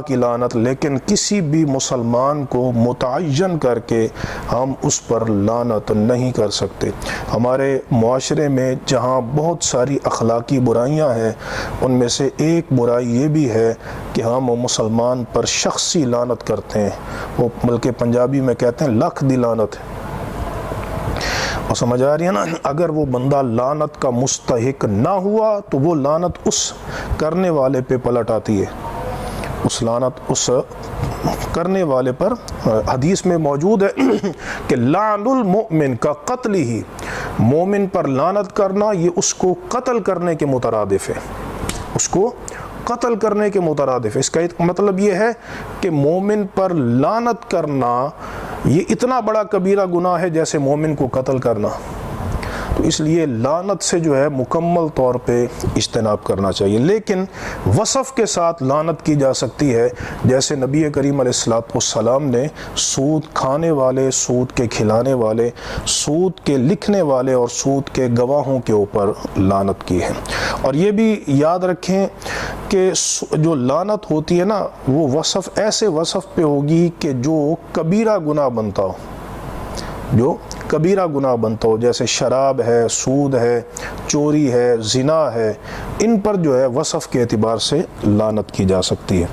کی لعنت، لیکن کسی بھی مسلمان کو متعین کر کے ہم اس پر لعنت نہیں کر سکتے۔ ہمارے معاشرے میں جہاں بہت ساری اخلاقی برائیاں ہیں، ان میں سے ایک برائی یہ بھی ہے کہ ہم مسلمان پر شخصی لعنت کرتے ہیں۔ وہ بلکہ پنجابی میں کہتے ہیں لکھ دی لعنت ہے۔ اور سمجھ آ رہی ہے نا، اگر وہ بندہ لعنت کا مستحق نہ ہوا تو وہ لعنت اس کرنے والے پہ پلٹ آتی ہے، اس لعنت اس کرنے والے پر۔ حدیث میں موجود ہے کہ لعن المؤمن کا قتل ہی، مومن پر لعنت کرنا یہ اس کو قتل کرنے کے مترادف ہے، اس کو قتل کرنے کے مترادف ہے۔ اس کا مطلب یہ ہے کہ مومن پر لعنت کرنا یہ اتنا بڑا کبیرہ گناہ ہے جیسے مومن کو قتل کرنا۔ تو اس لیے لعنت سے جو ہے مکمل طور پہ اجتناب کرنا چاہیے، لیکن وصف کے ساتھ لعنت کی جا سکتی ہے، جیسے نبی کریم علیہ السلام نے سود کھانے والے، سود کے کھلانے والے، سود کے لکھنے والے اور سود کے گواہوں کے اوپر لعنت کی ہے۔ اور یہ بھی یاد رکھیں کہ جو لعنت ہوتی ہے نا، وہ وصف ایسے وصف پہ ہوگی کہ جو کبیرہ گناہ بنتا ہو، جو کبیرہ گناہ بنتا ہو، جیسے شراب ہے، سود ہے، چوری ہے، زنا ہے، ان پر جو ہے وصف کے اعتبار سے لعنت کی جا سکتی ہے۔